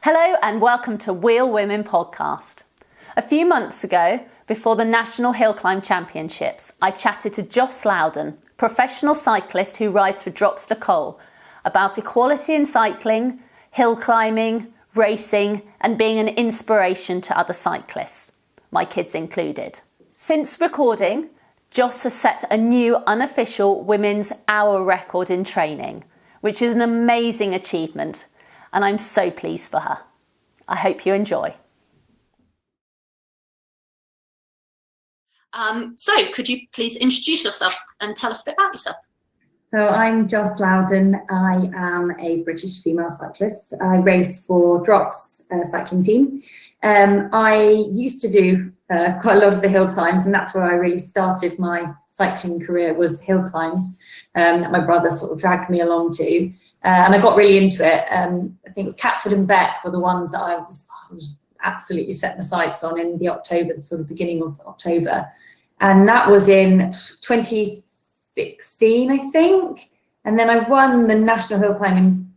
Hello and welcome to Wheel Women podcast. A few months ago, before the National Hill Climb Championships, I chatted to Joss Lowden, professional cyclist who rides for Drops-Le Col, about equality in cycling, hill climbing, racing and being an inspiration to other cyclists, my kids included. Since recording, Joss has set a new unofficial women's hour record in training, which is an amazing achievement, and I'm so pleased for her. I hope you enjoy. So could you please introduce yourself and tell us a bit about yourself? So I'm Joss Lowden. I am a British female cyclist. I race for Drops cycling team. I used to do quite a lot of the hill climbs, and that's where I really started my cycling career, was hill climbs that my brother sort of dragged me along to. And I got really into it. I think it was Catford and Beck were the ones that I was absolutely setting the sights on in the October, sort of beginning of October. And that was in 2016, I think. And then I won the National Hill Climbing.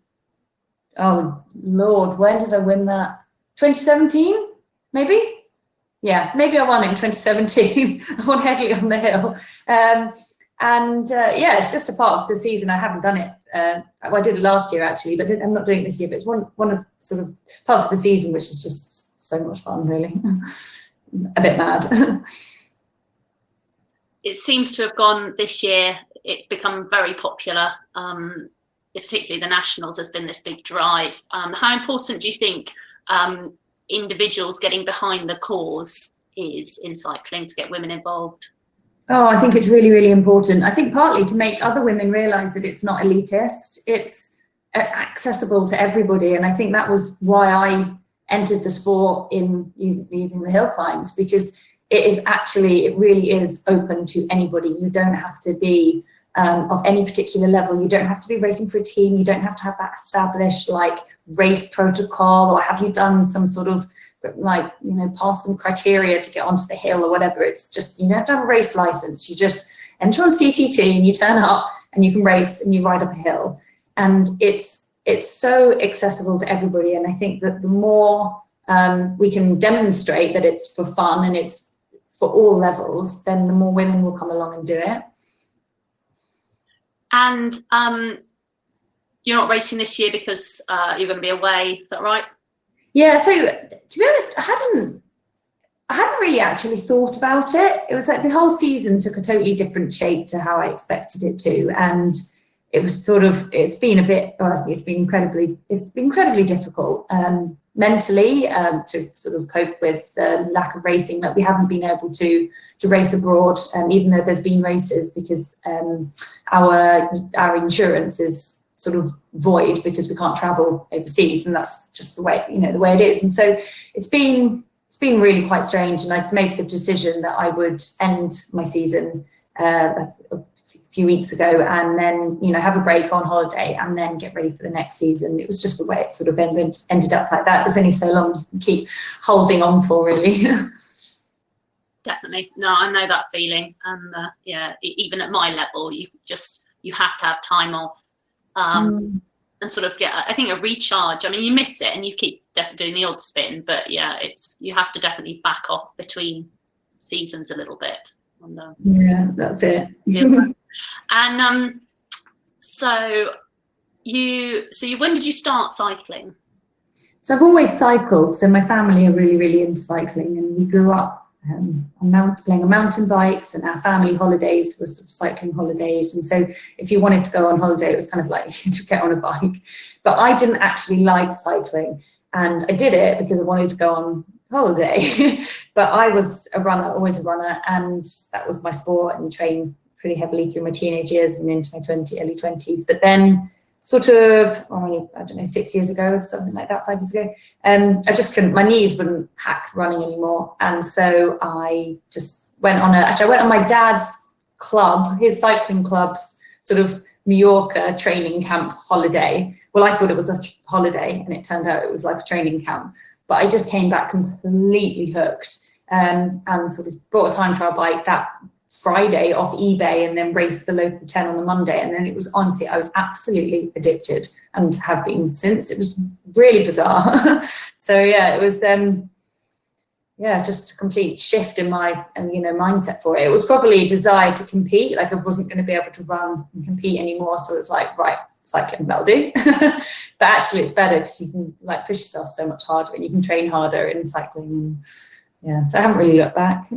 Oh, Lord, when did I win that? 2017, maybe? Yeah, maybe I won it in 2017. I won Headley on the Hill. Yeah, it's just a part of the season. I haven't done it. Well, I did it last year, actually, but I'm not doing it this year. But it's one of sort of parts of the season, which is just so much fun, really. A bit mad. It seems to have gone this year. It's become very popular, particularly the Nationals. There's been this big drive. How important do you think individuals getting behind the cause is in cycling to get women involved? Oh, I think it's really, really important. I think partly to make other women realise that it's not elitist, it's accessible to everybody. And I think that was why I entered the sport in using the hill climbs, because it really is open to anybody. You don't have to be of any particular level. You don't have to be racing for a team. You don't have to have that established like race protocol, or have you done some sort of pass some criteria to get onto the hill or whatever. It's just, you don't have to have a race license. You just enter on CTT and you turn up and you can race and you ride up a hill. And it's so accessible to everybody. And I think that the more we can demonstrate that it's for fun and it's for all levels, then the more women will come along and do it. And you're not racing this year because you're going to be away, is that right? Yeah, so to be honest, I hadn't really actually thought about it. It was like the whole season took a totally different shape to how I expected it to, and it was it's been incredibly difficult mentally to sort of cope with the lack of racing. That we haven't been able to race abroad, even though there's been races, because our insurance is sort of void because we can't travel overseas, and that's just the way it is. And so it's been really quite strange, and I've made the decision that I would end my season a few weeks ago, and then have a break on holiday and then get ready for the next season. It was just the way it sort of ended up like that. There's only so long you can keep holding on for, really. Definitely. No, I know that feeling. And even at my level, you have to have time off. And sort of get, I think, a recharge. I mean, you miss it and you keep doing the odd spin, but yeah, you have to definitely back off between seasons a little bit. And, yeah, that's it. Yeah. And so when did you start cycling? So I've always cycled. So my family are really, really into cycling, and we grew up playing on mountain bikes, and our family holidays were sort of cycling holidays. And so if you wanted to go on holiday, it was kind of like to get on a bike. But I didn't actually like cycling, and I did it because I wanted to go on holiday. But I was always a runner, and that was my sport, and trained pretty heavily through my teenage years and into my early 20s. But then sort of, I don't know, 6 years ago, something like that, 5 years ago, I just couldn't, my knees wouldn't hack running anymore. And so I just went on my dad's club, his cycling club's sort of Mallorca training camp holiday. Well, I thought it was a holiday, and it turned out it was like a training camp. But I just came back completely hooked, and sort of bought a time trial bike that Friday off eBay and then race the local 10 on the Monday. And then it was, honestly, I was absolutely addicted and have been since. It was really bizarre. So yeah, it was just a complete shift in my mindset for it. It was probably a desire to compete. Like I wasn't going to be able to run and compete anymore. So it's like, right, cycling, that'll do. But actually it's better because you can like push yourself so much harder and you can train harder in cycling. Yeah, so I haven't really looked back.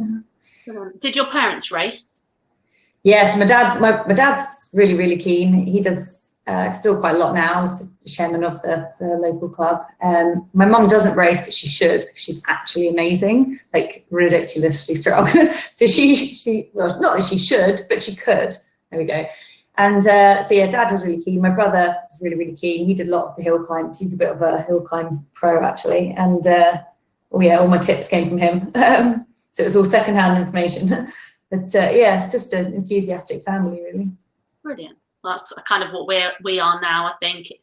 Did your parents race? Yes, my dad's really, really keen. He does still quite a lot now. He's the chairman of the local club. My mum doesn't race, but she should, because she's actually amazing, like ridiculously strong. So she well, not that she should, but she could. There we go. And so yeah, Dad was really keen. My brother was really, really keen. He did a lot of the hill climbs. He's a bit of a hill climb pro, actually. And all my tips came from him. So it was all secondhand information. But yeah, just an enthusiastic family, really. Brilliant. Well, that's kind of what we are now, I think.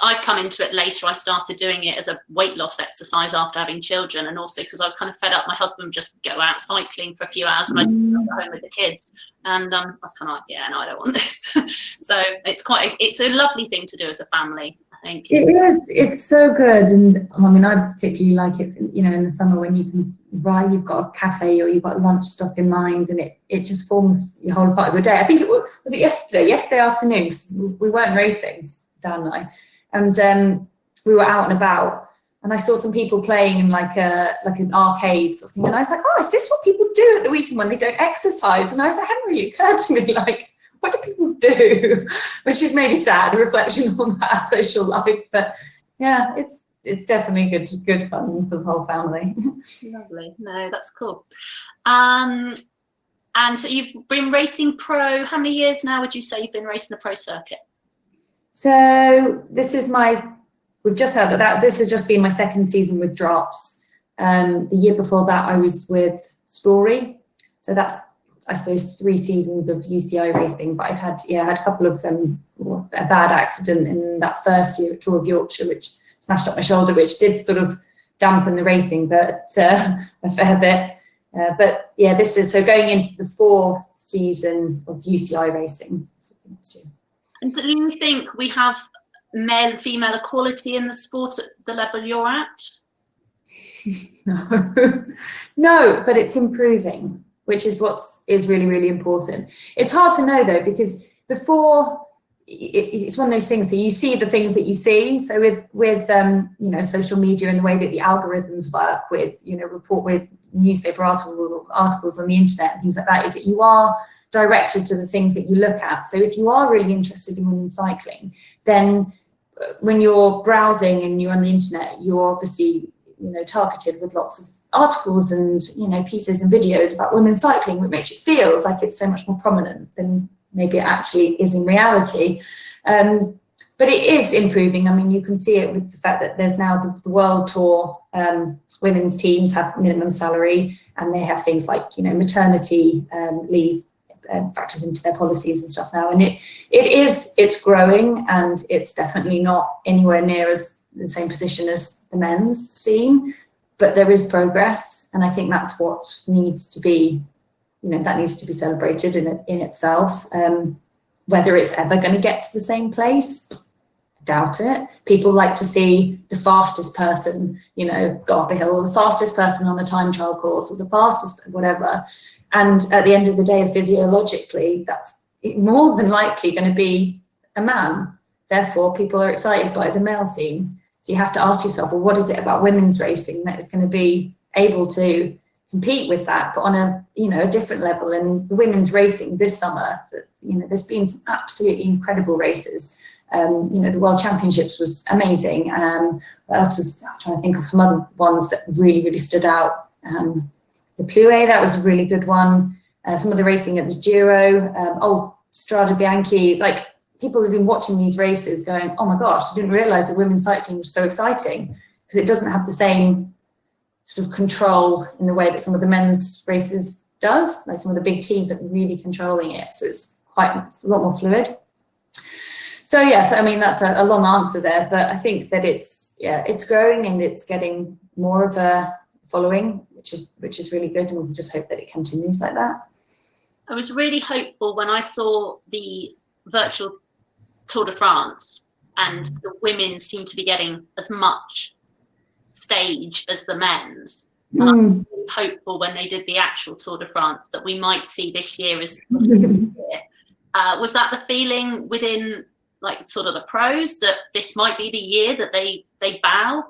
I come into it later. I started doing it as a weight loss exercise after having children, and also because I was kind of fed up. My husband would just go out cycling for a few hours and I'd go home with the kids. And I was kind of like, yeah, no, I don't want this. So it's a lovely thing to do as a family, I think. It is. It's so good. And I mean, I particularly like it, in the summer when you can ride, you've got a cafe or you've got a lunch stop in mind, and it just forms your whole part of your day. I think it was it yesterday afternoon, we weren't racing, Dan and I, and we were out and about, and I saw some people playing in like an arcade sort of thing, and I was like, oh, is this what people do at the weekend when they don't exercise? And I was like, it hadn't really occurred to me, like, what do people do? Which is maybe sad, a reflection on our social life. But yeah, it's definitely good fun for the whole family. Lovely. No, that's cool. And so you've been racing pro. How many years now would you say you've been racing the pro circuit? So this has just been my second season with Drops. The year before that, I was with Story. So that's, I suppose, 3 seasons of UCI racing, but I've had a couple of a bad accident in that first year at Tour of Yorkshire, which smashed up my shoulder, which did sort of dampen the racing, but a fair bit. But yeah, this is so going into the 4th season of UCI racing. And do you think we have male and female equality in the sport at the level you're at? No, but it's improving, which is what is really, really important. It's hard to know though, because before it's one of those things. So you see the things that you see. So with social media and the way that the algorithms work with, report with newspaper articles on the internet and things like that, is that you are directed to the things that you look at. So if you are really interested in women's cycling, then when you're browsing and you're on the internet, you're obviously, targeted with lots of articles and, pieces and videos about women's cycling, which makes it feels like it's so much more prominent than maybe it actually is in reality. But it is improving. I mean, you can see it with the fact that there's now the World Tour women's teams have minimum salary, and they have things like, maternity leave factors into their policies and stuff now. And it's growing, and it's definitely not anywhere near as the same position as the men's scene, but there is progress. And I think that's what needs to be, that needs to be celebrated in itself. Whether it's ever going to get to the same place, I doubt it. People like to see the fastest person, go up a hill, or the fastest person on a time trial course, or the fastest whatever. And at the end of the day, physiologically, that's more than likely going to be a man. Therefore, people are excited by the male scene. So you have to ask yourself, well, what is it about women's racing that is going to be able to compete with that, but on a different level? And the women's racing this summer, there's been some absolutely incredible races. The World Championships was amazing. What else was, I'm trying to think of some other ones that really, really stood out. The Pluet, that was a really good one. Some of the racing at the Giro, Strade Bianchi, like people have been watching these races going, oh my gosh, I didn't realize that women's cycling was so exciting, because it doesn't have the same sort of control in the way that some of the men's races does. Like some of the big teams are really controlling it. So it's a lot more fluid. So yes, I mean, that's a long answer there, but I think that it's growing and it's getting more of a following, which is really good, and we'll just hope that it continues like that. I was really hopeful when I saw the virtual Tour de France and the women seemed to be getting as much stage as the men's. And I was really hopeful when they did the actual Tour de France that we might see this year as was that the feeling within like sort of the pros that this might be the year that they bow?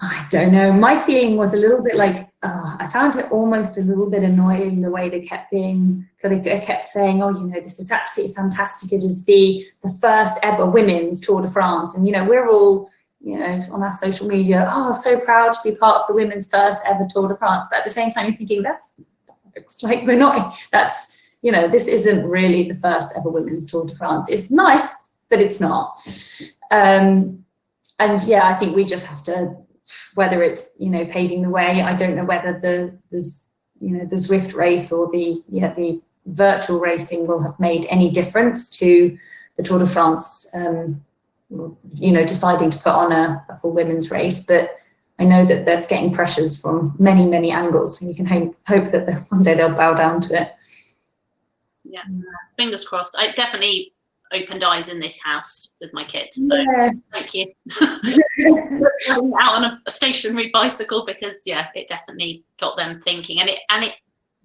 I don't know. My feeling was a little bit like, I found it almost a little bit annoying the way they kept saying, oh, you know, this is absolutely fantastic. It is the first ever women's Tour de France. And, you know, we're all, you know, on our social media, oh, so proud to be part of the women's first ever Tour de France. But at the same time, you're thinking, looks like we're not, that's, you know, this isn't really the first ever women's Tour de France. It's nice, but it's not. And yeah, I think we just have to, whether it's, you know, paving the way, I don't know whether the Zwift race or the virtual racing will have made any difference to the Tour de France, you know, deciding to put on a full women's race. But I know that they're getting pressures from many, many angles, and you can hope that one day they'll bow down to it. Yeah, fingers crossed. I definitely opened eyes in this house with my kids, so yeah. Thank you. Out on a stationary bicycle, because it definitely got them thinking, and it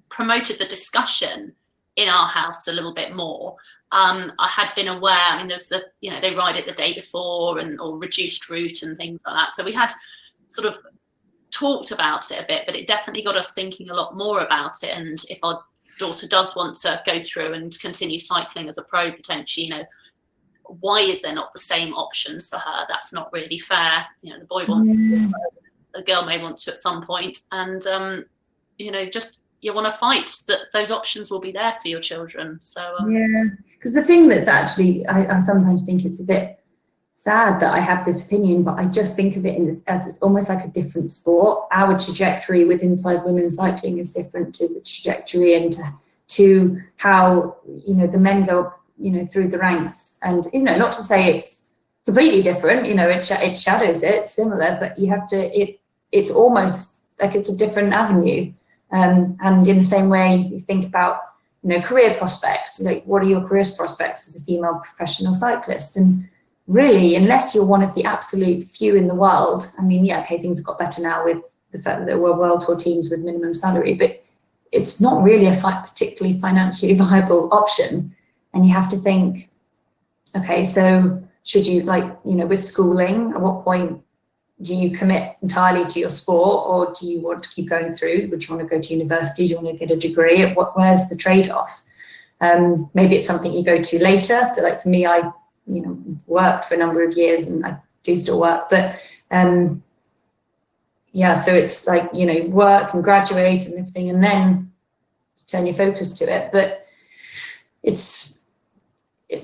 promoted the discussion in our house a little bit more. I had been aware, I mean, there's they ride it the day before or reduced route and things like that, so we had sort of talked about it a bit, but it definitely got us thinking a lot more about it. And if our daughter does want to go through and continue cycling as a pro potentially, you know, why is there not the same options for her? That's not really fair. You know, the boy wants to, the girl may want to at some point, and you know, just you want to fight that those options will be there for your children. So because the thing that's actually, I sometimes think it's a bit sad that I have this opinion, but I just think of it as it's almost like a different sport. Our trajectory with inside women's cycling is different to the trajectory and to how, you know, the men go up, you know, through the ranks. And, you know, not to say it's completely different, you know, it shadows it, similar, but you have to, it's almost like it's a different avenue. And in the same way you think about, you know, career prospects, like what are your career prospects as a female professional cyclist? And really, unless you're one of the absolute few in the world, I mean, things have got better now with the fact that there were world tour teams with minimum salary, but it's not really a particularly financially viable option. And you have to think, okay, so should you, like, you know, with schooling, at what point do you commit entirely to your sport, or do you want to keep going through? Would you want to go to university? Do you want to get a degree? Where's the trade-off? Maybe it's something you go to later. So like for me, I worked for a number of years, and I do still work, but so it's like, you know, work and graduate and everything, and then turn your focus to it. But it's a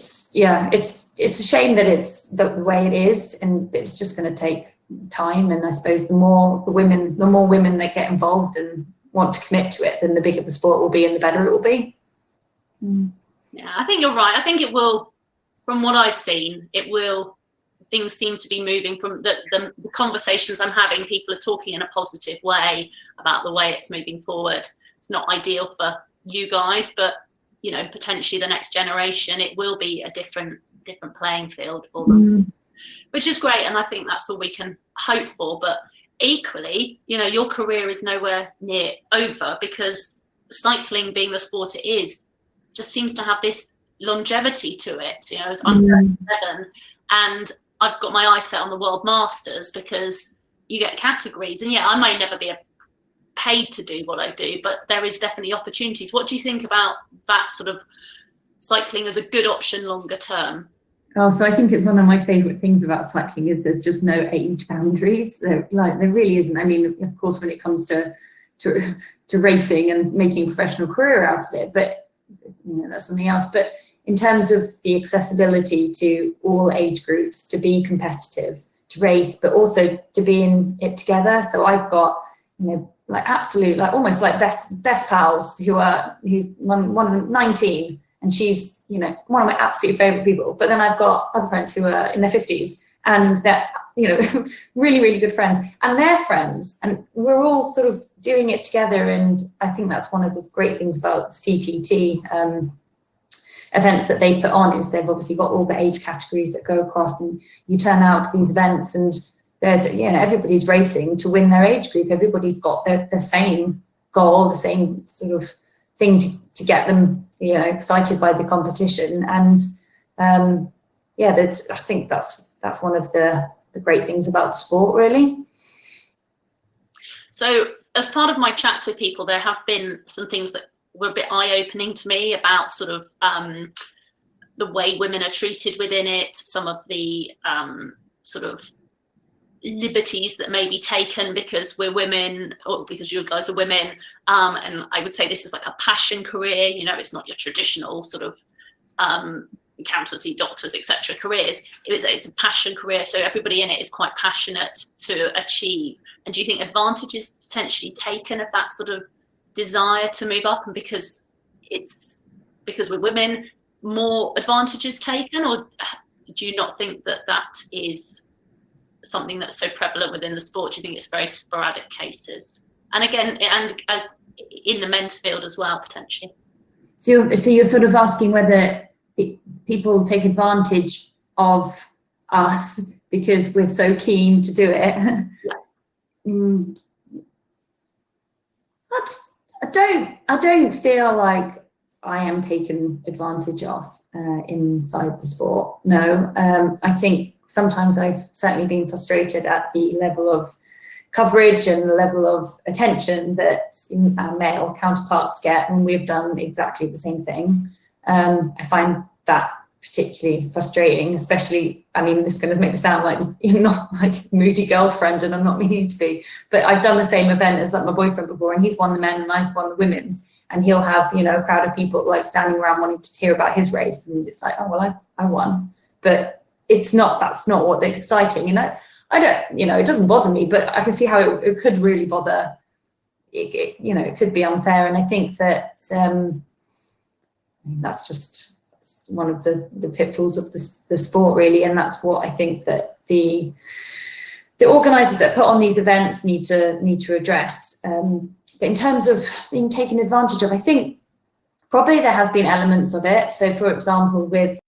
shame that it's the way it is, and it's just going to take time. And I suppose the more women that get involved and want to commit to it, then the bigger the sport will be and the better it will be. Yeah, I think you're right. I think it will. From what I've seen, things seem to be moving from the conversations I'm having. People are talking in a positive way about the way it's moving forward. It's not ideal for you guys, but, you know, potentially the next generation, it will be a different playing field for them, which is great. And I think that's all we can hope for. But equally, you know, your career is nowhere near over, because cycling, being the sport it is, just seems to have this longevity to it. You know, it's under 7, and I've got my eye set on the World Masters, because you get categories, and I may never be paid to do what I do, but there is definitely opportunities. What do you think about that sort of cycling as a good option longer term? Oh, so I think it's one of my favourite things about cycling is there's just no age boundaries. There really isn't. I mean, of course, when it comes to racing and making a professional career out of it, but, you know, that's something else. But in terms of the accessibility to all age groups, to be competitive, to race, but also to be in it together. So I've got, you know, like absolute, like almost like best pals who's one of them 19, and she's, you know, one of my absolute favorite people. But then I've got other friends who are in their 50s, and they're, you know, really, really good friends, and they're friends, and we're all sort of doing it together. And I think that's one of the great things about CTT events that they put on, is they've obviously got all the age categories that go across, and you turn out to these events and there's, everybody's racing to win their age group. Everybody's got the same goal, the same sort of thing to get them, excited by the competition. And I think that's one of the great things about the sport, really. So as part of my chats with people, there have been some things that were a bit eye-opening to me about sort of the way women are treated within it, some of the sort of liberties that may be taken because we're women, or because you guys are women. And I would say this is like a passion career. It's not your traditional sort of accountancy, doctors, etc. careers. It's a passion career, so everybody in it is quite passionate to achieve. And do you think advantage is potentially taken of that sort of desire to move up, and because we're women, more advantage is taken? Or do you not think that is something that's so prevalent within the sport? Do you think it's very sporadic cases? And again, in the men's field as well, potentially. So you're sort of asking whether people take advantage of us because we're so keen to do it. Yeah. I don't feel like I am taken advantage of inside the sport. No, I think sometimes I've certainly been frustrated at the level of coverage and the level of attention that our male counterparts get when we've done exactly the same thing. I find that particularly frustrating, especially, this is going to make me sound like you're not like moody girlfriend, and I'm not meaning to be, but I've done the same event as like my boyfriend before, and he's won the men and I've won the women's, and he'll have, a crowd of people like standing around wanting to hear about his race, and it's like, oh, well, I won. But that's not what is exciting, I don't, it doesn't bother me, but I can see how it could really bother, it could be unfair. And I think that, that's one of the pitfalls of the sport, really. And that's what I think that the organisers that put on these events need to address. But in terms of being taken advantage of, I think probably there has been elements of it. So, for example, with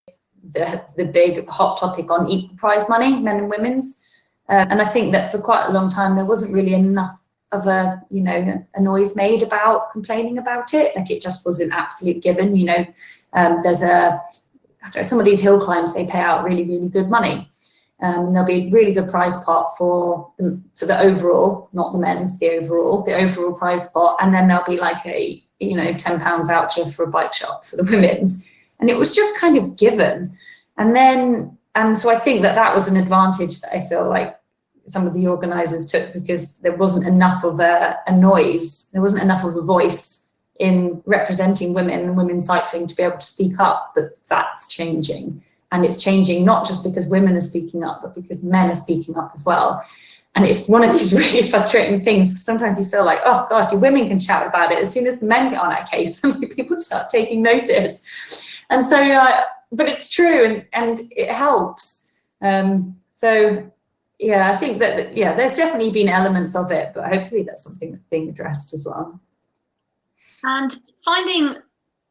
the big hot topic on equal prize money, men and women's, and I think that for quite a long time there wasn't really enough of a noise made about complaining about it. Like, it just was an absolute given. There's some of these hill climbs, they pay out really, really good money. There'll be a really good prize pot for the overall, not the men's, the overall prize pot. And then there'll be like a, £10 voucher for a bike shop for the women's. And it was just kind of given. And so I think that was an advantage that I feel like some of the organisers took, because there wasn't enough of a noise. There wasn't enough of a voice in representing women and women's cycling to be able to speak up. But that's changing. And it's changing not just because women are speaking up, but because men are speaking up as well. And it's one of these really frustrating things, because sometimes you feel like, oh gosh, women can shout about it. As soon as the men get on our case, people start taking notice. And so, but it's true, and it helps. I think that, there's definitely been elements of it, but hopefully that's something that's being addressed as well. And finding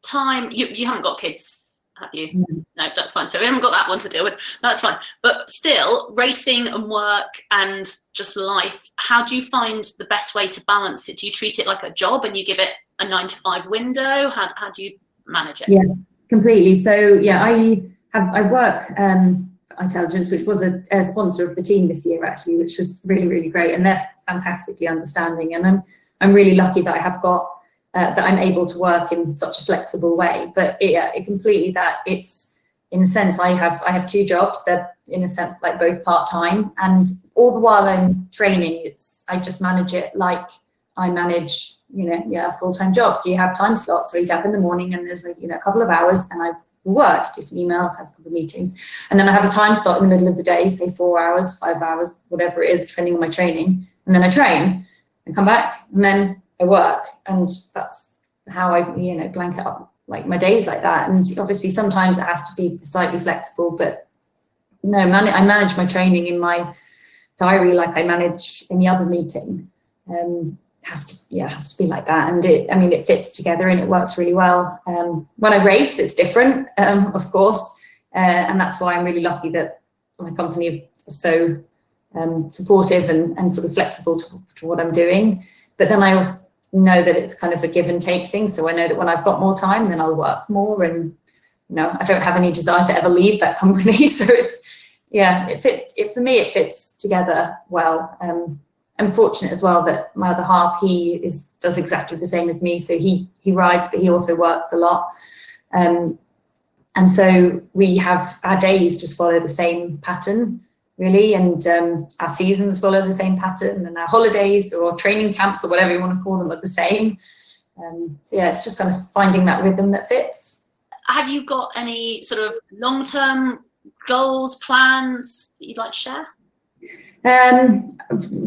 time, you haven't got kids, have you? No, that's fine. So we haven't got that one to deal with. That's fine. But still, racing and work and just life, how do you find the best way to balance it? Do you treat it like a job and you give it a 9 to 5 window? How do you manage it? Yeah, completely. So I work for Intelligence, which was a sponsor of the team this year, actually, which was really, really great, and they're fantastically understanding. And I'm really lucky that I have got that I'm able to work in such a flexible way. But it completely, that it's, in a sense, I have 2 jobs. They're, in a sense, like both part-time, and all the while I'm training, I just manage it like I manage, a full-time job. So you have time slots, so you get up in the morning and there's a couple of hours, and I work, do some emails, have a couple of meetings, and then I have a time slot in the middle of the day, say 4 hours, 5 hours, whatever it is, depending on my training, and then I train and come back, and then I work. And that's how I blanket up like my days like that. And obviously sometimes it has to be slightly flexible, but no, I manage my training in my diary like I manage any other meeting. has to be like that. And it fits together and it works really well. When I race, it's different, of course. And that's why I'm really lucky that my company is so supportive and sort of flexible to what I'm doing. But then I know that it's kind of a give and take thing. So I know that when I've got more time, then I'll work more. And, I don't have any desire to ever leave that company. So for me, it fits together well. I'm fortunate as well that my other half, does exactly the same as me. So he rides, but he also works a lot. And so we have our days just follow the same pattern, really. And our seasons follow the same pattern, and our holidays or training camps or whatever you want to call them are the same. It's just kind of finding that rhythm that fits. Have you got any sort of long-term goals, plans that you'd like to share? I'd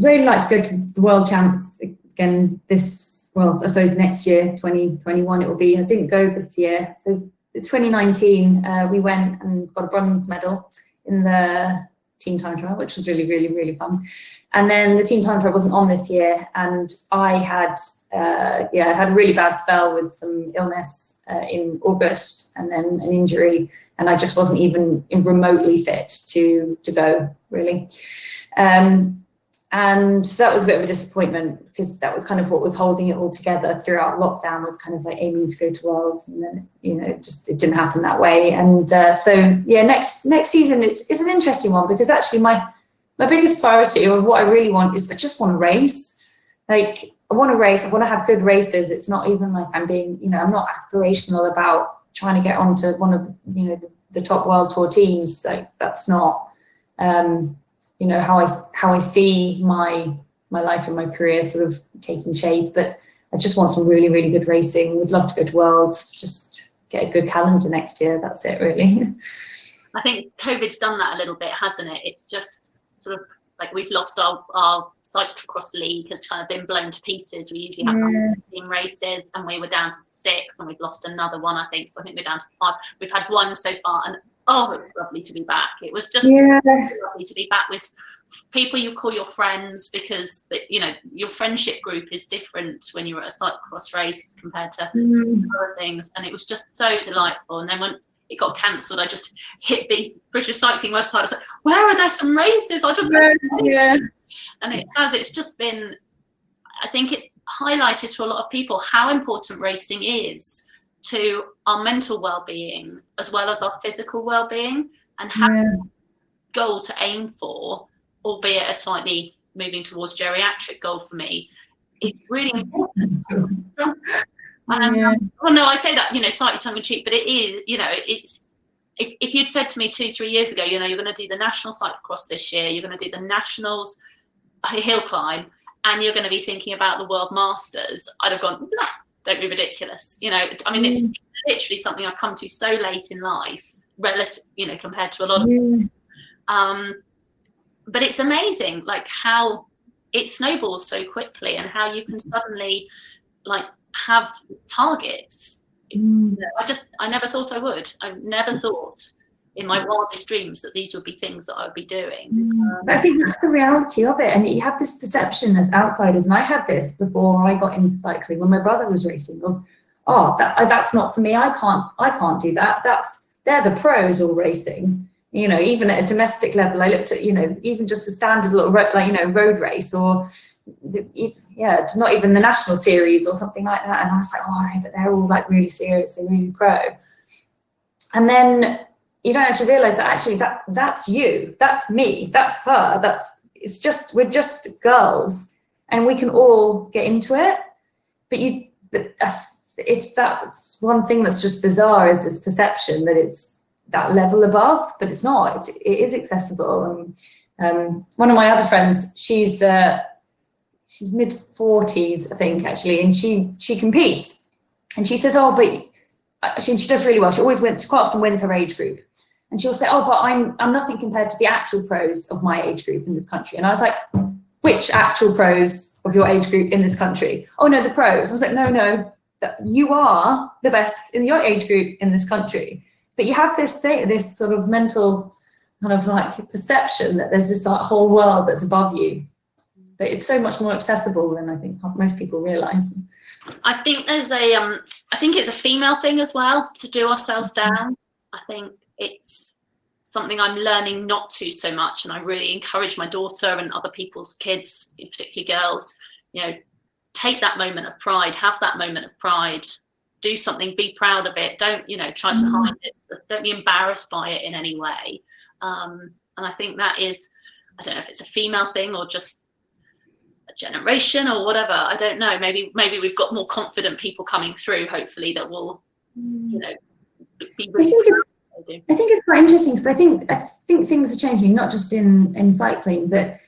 really like to go to the World Champs again I suppose next year, 2021 it will be. I didn't go this year. So 2019, we went and got a bronze medal in the team time trial, which was really, really, really fun. And then the team time trial wasn't on this year, and I had had a really bad spell with some illness in August, and then an injury, and I just wasn't even remotely fit to go, really. And so that was a bit of a disappointment, because that was kind of what was holding it all together throughout lockdown, was kind of like aiming to go to Worlds, and then it didn't happen that way. And next season is an interesting one, because actually my biggest priority, or what I really want, is I just want to race. Like, I want to race. I want to have good races. It's not even like I'm being, I'm not aspirational about trying to get onto one of the top world tour teams. Like, that's not how I see my life and my career sort of taking shape. But I just want some really, really good racing. Would love to go to Worlds, just get a good calendar next year. That's it, really. I think COVID's done that a little bit, hasn't it? It's just sort of like we've lost our cyclocross league has kind of been blown to pieces. We usually have 15 races, and we were down to 6, and we've lost another one, I think. So I think we're down to 5. We've had 1 so far, and it was lovely to be back. It was just lovely to be back with people you call your friends, because your friendship group is different when you're at a cyclocross race compared to other things. And it was just so delightful. And then when it got cancelled, I just hit the British cycling website. I was like, where are there some races? And it's just been, I think it's highlighted to a lot of people how important racing is to our mental well-being as well as our physical well-being, and having a goal to aim for, albeit a slightly moving towards geriatric goal for me, it's really important. I say that, slightly tongue-in-cheek, but it is, it's, if you'd said to me 2-3 years ago, you're going to do the national cyclocross this year, you're going to do the nationals hill climb, and you're going to be thinking about the World Masters, I'd have gone, nah, don't be ridiculous. It's literally something I've come to so late in life, compared to a lot of people. But it's amazing, like, how it snowballs so quickly, and how you can suddenly, like, have targets. I never thought I would. I never thought in my wildest dreams that these would be things that I would be doing. I think that's the reality of it. And you have this perception as outsiders, and I had this before I got into cycling when my brother was racing, of, that's not for me. I can't do that. They're the pros all racing. Even at a domestic level, I looked at, even just a standard little road race, or not even the national series or something like that. And I was like, all right, but they're all like really serious and really pro. And then you don't actually realize that actually that's you, that's me, that's her, we're just girls, and we can all get into it. But that's one thing that's just bizarre, is this perception that it's that level above, but it's not. It is accessible. And one of my other friends, she's mid-40s, I think, actually, and she competes, and she says, but she does really well. She quite often wins her age group, and she'll say, but I'm nothing compared to the actual pros of my age group in this country. And I was like, which actual pros of your age group in this country? Oh no, the pros. I was like, no, you are the best in your age group in this country. But you have this sort of mental kind of like perception that there's this like whole world that's above you. but it's so much more accessible than I think most people realise. I think there's I think it's a female thing as well to do ourselves down. I think it's something I'm learning not to so much, and I really encourage my daughter and other people's kids, particularly girls, take that moment of pride, have that moment of pride, do something, be proud of it. Don't, try to hide it. Don't be embarrassed by it in any way. And I think that is, I don't know if it's a female thing or just a generation or whatever. I don't know. Maybe we've got more confident people coming through, hopefully, that will, be really I think it's quite interesting because I think things are changing, not just in cycling, but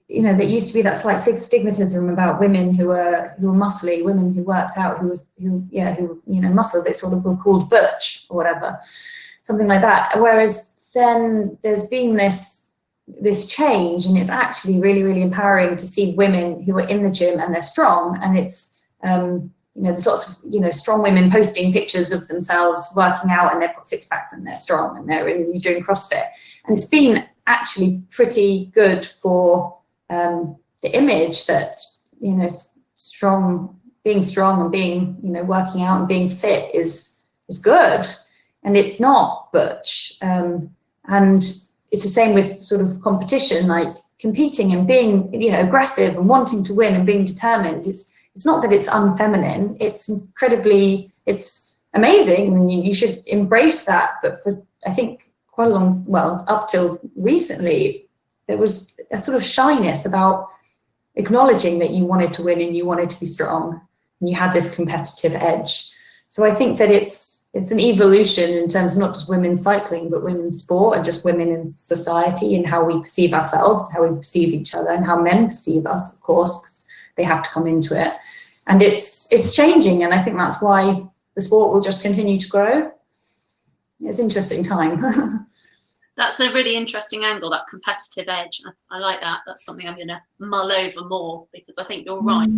there used to be that slight stigmatism about women who were muscly, women who worked out, who muscle. They sort of were called butch or whatever, something like that. Whereas then there's been this change, and it's actually really, really empowering to see women who are in the gym and they're strong, and it's there's lots of strong women posting pictures of themselves working out, and they've got six packs and they're strong and they're really doing CrossFit, and it's been actually pretty good for the image that being strong and being working out and being fit is good, and it's not butch, and it's the same with sort of competition, like competing and being aggressive and wanting to win and being determined. It's not that it's unfeminine, it's amazing, and you should embrace that. But for, I think, quite a long, up till recently, there was a sort of shyness about acknowledging that you wanted to win and you wanted to be strong and you had this competitive edge. So I think that it's an evolution in terms of not just women's cycling, but women's sport and just women in society, and how we perceive ourselves, how we perceive each other, and how men perceive us, of course, because they have to come into it. And it's changing, and I think that's why the sport will just continue to grow. It's an interesting time. That's a really interesting angle, that competitive edge. I like that. That's something I'm going to mull over more, because I think you're right.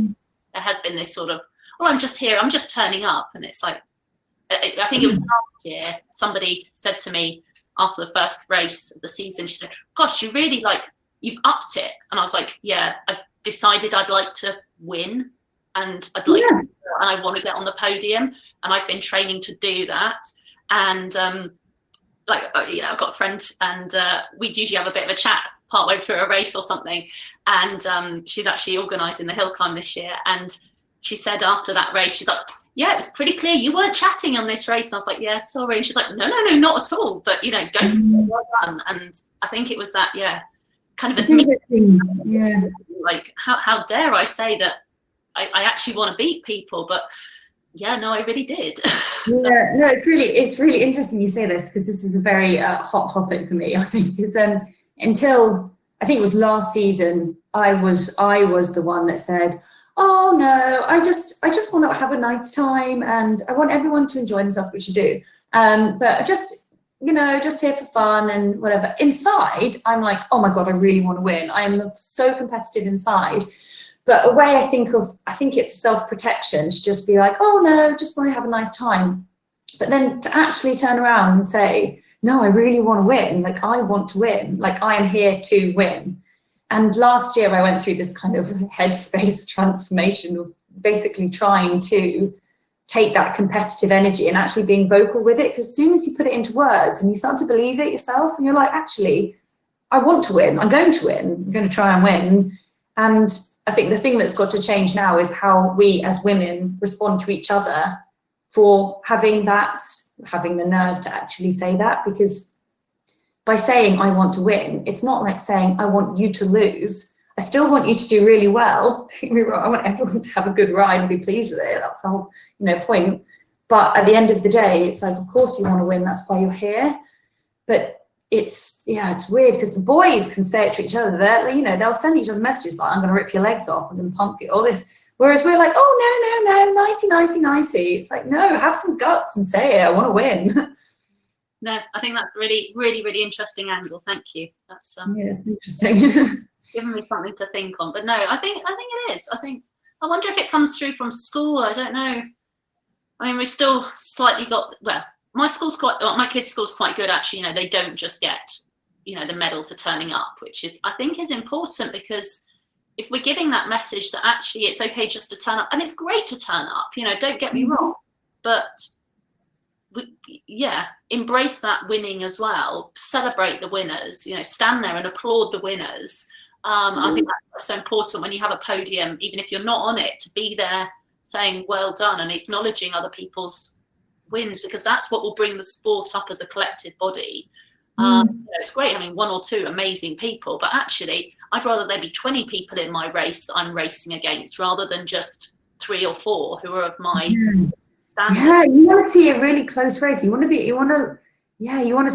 There has been this sort of, I'm just here, I'm just turning up. And it's like, I think it was last year, somebody said to me after the first race of the season, she said, gosh, you really you've upped it. And I was like, yeah, I decided I'd like to win, and I'd like to, and I want to get on the podium, and I've been training to do that. And I've got friends, and we'd usually have a bit of a chat partway through a race or something. And she's actually organising the hill climb this year. And she said after that race, she's like, yeah, it was pretty clear you weren't chatting on this race. And I was like, yeah, sorry. And she's like, no, not at all. But, go for it, well done. And I think it was that, kind of like, how dare I say that I actually want to beat people, but yeah, no, I really did. Yeah, no, it's really interesting you say this, because this is a very hot topic for me. I think is until I think it was last season, I was the one that said, oh no, I just want to have a nice time, and I want everyone to enjoy themselves, which you do. But just here for fun and whatever. Inside, I'm like, oh my god, I really want to win. I am so competitive inside. But a way I think it's self-protection to just be like, oh no, just want to have a nice time. But then to actually turn around and say, no, I really want to win. Like, I want to win. Like, I am here to win. And last year I went through this kind of headspace transformation of basically trying to take that competitive energy and actually being vocal with it. Because as soon as you put it into words and you start to believe it yourself, and you're like, actually, I want to win. I'm going to win. I'm going to try and win. And I think the thing that's got to change now is how we as women respond to each other for having the nerve to actually say that. Because by saying I want to win, it's not like saying I want you to lose. I still want you to do really well. I want everyone to have a good ride and be pleased with it. That's the whole point. But at the end of the day, it's like, of course you want to win. That's why you're here. But it's weird, because the boys can say it to each other. They'll send each other messages like, I'm going to rip your legs off, I'm going to pump you, all this. Whereas we're like, oh, no, nicey. It's like, no, have some guts and say it. I want to win. No, I think that's really, really, really interesting angle. Thank you. That's interesting. Given me something to think on. But no, I think it is. I wonder if it comes through from school. I don't know. I mean, we still slightly got, my kids' school's quite good, actually. They don't just get, the medal for turning up, which I think is important, because if we're giving that message that actually it's okay just to turn up, and it's great to turn up, you know, don't get me wrong, but embrace that winning as well, celebrate the winners, you know, stand there and applaud the winners. I think that's so important when you have a podium, even if you're not on it, to be there saying well done and acknowledging other people's wins, because that's what will bring the sport up as a collective body. You know, it's great having one or two amazing people, but actually I'd rather there be 20 people in my race that I'm racing against rather than just 3 or 4 who are of my standard. Yeah, you want to see a really close race. You don't want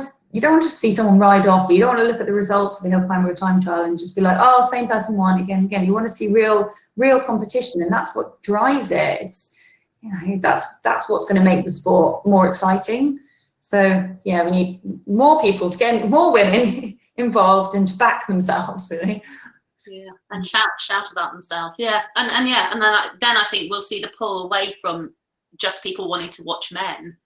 to see someone ride off. You don't want to look at the results of the hill climber or time trial and just be like, oh, same person won again. You want to see real competition, and that's what drives it. It's, you know, that's what's going to make the sport more exciting. So yeah, we need more people to get more women involved and to back themselves, really. Yeah, and shout about themselves. Yeah, and then I think we'll see the pull away from just people wanting to watch men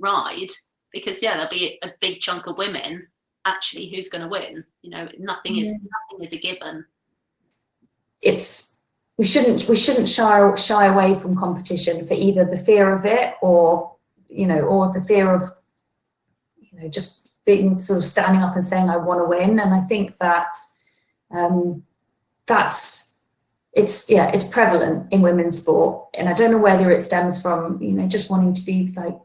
ride, because there'll be a big chunk of women. Actually, who's going to win? You know, nothing is a given. We shouldn't shy away from competition for either the fear of it or the fear of, you know, just being sort of standing up and saying I want to win. And I think that it's prevalent in women's sport, and I don't know whether it stems from, you know, just wanting to be like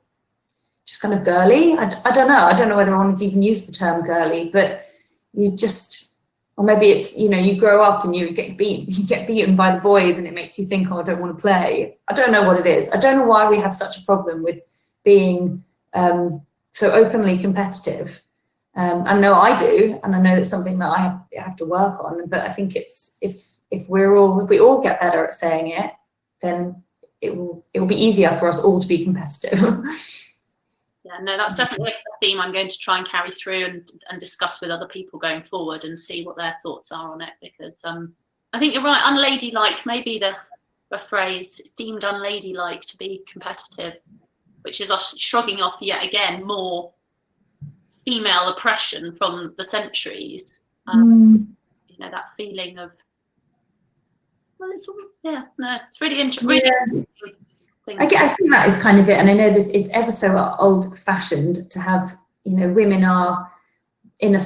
just kind of girly. I don't know whether I wanted to even use the term girly, but you just, or maybe it's, you know, you grow up and you get beaten by the boys and it makes you think, oh, I don't want to play. I don't know what it is. I don't know why we have such a problem with being so openly competitive. I know I do, and I know it's something that I have to work on, but I think it's if we all get better at saying it, then it will be easier for us all to be competitive. Yeah, no, that's definitely a theme I'm going to try and carry through and discuss with other people going forward and see what their thoughts are on it, because I think you're right, unladylike, maybe the phrase, it's deemed unladylike to be competitive, which is us shrugging off yet again more female oppression from the centuries. You know, that feeling of, well, it's really interesting. Really I think that is kind of it, and I know this is ever so old-fashioned to have, you know, women are a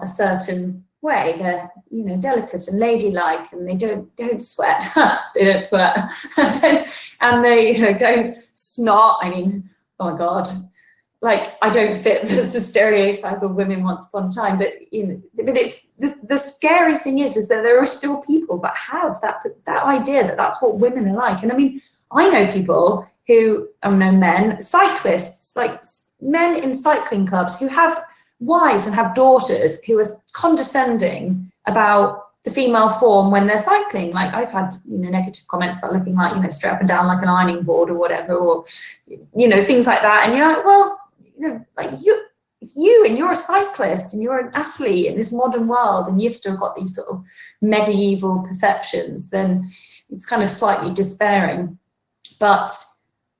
certain way. They're, you know, delicate and ladylike, and they don't sweat. They don't sweat, and they, you know, don't snot. I mean, oh my God, like I don't fit the stereotype of women once upon a time. But you know, but it's the scary thing is that there are still people that have that idea that that's what women are like. And I mean, I know people who, men, cyclists, like men in cycling clubs who have wives and have daughters who are condescending about the female form when they're cycling. Like I've had, you know, negative comments about looking like, you know, straight up and down like an ironing board or whatever, or, you know, things like that. And you're like, well, you know, like you're a cyclist and you're an athlete in this modern world and you've still got these sort of medieval perceptions, then it's kind of slightly despairing. But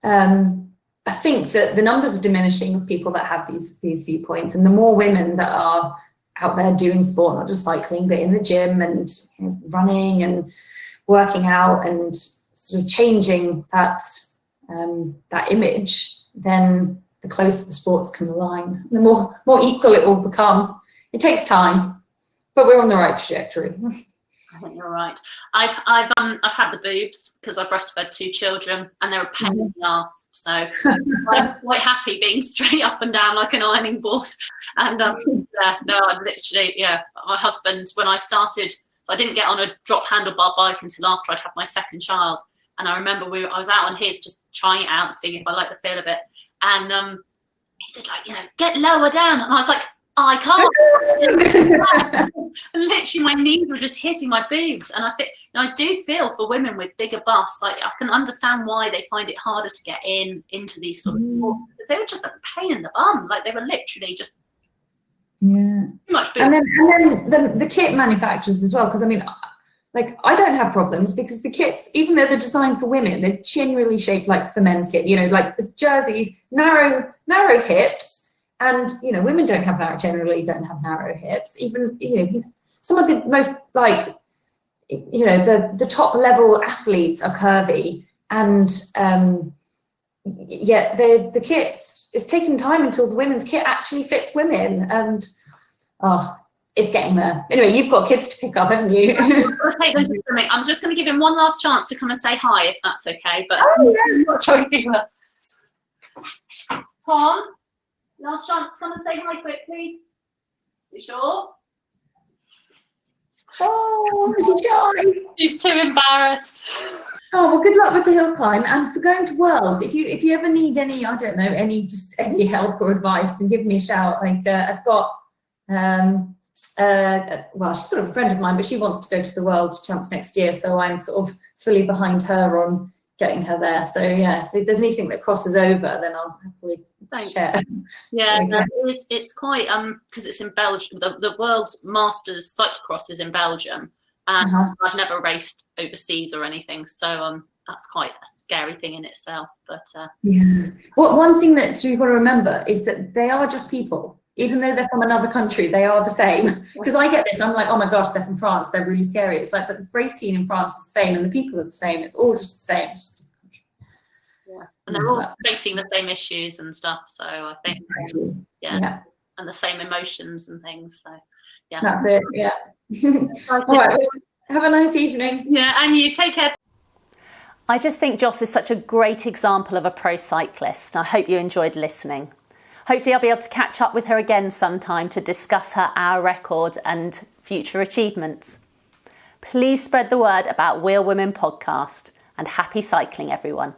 I think that the numbers are diminishing of people that have these viewpoints, and the more women that are out there doing sport, not just cycling, but in the gym and, you know, running and working out and sort of changing that image, then the closer the sports can align, the more equal it will become. It takes time, but we're on the right trajectory. I think you're right. I've had the boobs because I breastfed 2 children, and they're a pain in the arse. So I'm quite happy being straight up and down like an ironing board. And I literally, my husband, when I started, so I didn't get on a drop handlebar bike until after I'd had my second child. And I remember I was out on his just trying it out, seeing if I liked the feel of it. And he said, like, you know, get lower down. And I was like, I can't. Literally, my knees were just hitting my boobs, and I think, you know, I do feel for women with bigger busts. Like I can understand why they find it harder to get into these sort of sports, because they were just a pain in the bum. Like they were literally just too much boob. And then the kit manufacturers as well, because I mean, like I don't have problems because the kits, even though they're designed for women, they're generally shaped like for men's kit. You know, like the jerseys, narrow hips. And, you know, women generally don't have narrow hips. Even, you know, some of the most, like, the top level athletes are curvy, and yet the kits, it's taking time until the women's kit actually fits women, and it's getting there. Anyway, you've got kids to pick up, haven't you? I'm just going to give him one last chance to come and say hi, if that's okay. But I'm not joking. Tom, last chance to come and say hi quickly. You sure? Oh, is he shy? He's too embarrassed. Oh, well, good luck with the hill climb, and for going to Worlds. If you ever need any, I don't know, any help or advice, then give me a shout. Like I've got, well, she's sort of a friend of mine, but she wants to go to the World Champs next year, so I'm sort of fully behind her on getting her there. So yeah, if there's anything that crosses over, then I'll happily share. Yeah, it's quite because it's in Belgium. The World's Masters cyclocross is in Belgium, and I've never raced overseas or anything, so that's quite a scary thing in itself. But yeah, well, one thing that you've got to remember is that they are just people. Even though they're from another country, they are the same. Because I get this, I'm like, oh my gosh, they're from France, they're really scary. It's like, but the race scene in France is the same, and the people are the same. It's all just the same. And they're all facing the same issues and stuff. So I think, and the same emotions and things. So yeah, that's it. Yeah. All right. Well, have a nice evening. Yeah, and you take care. I just think Joss is such a great example of a pro cyclist. I hope you enjoyed listening. Hopefully I'll be able to catch up with her again sometime to discuss her hour record and future achievements. Please spread the word about Wheel Women podcast, and happy cycling, everyone.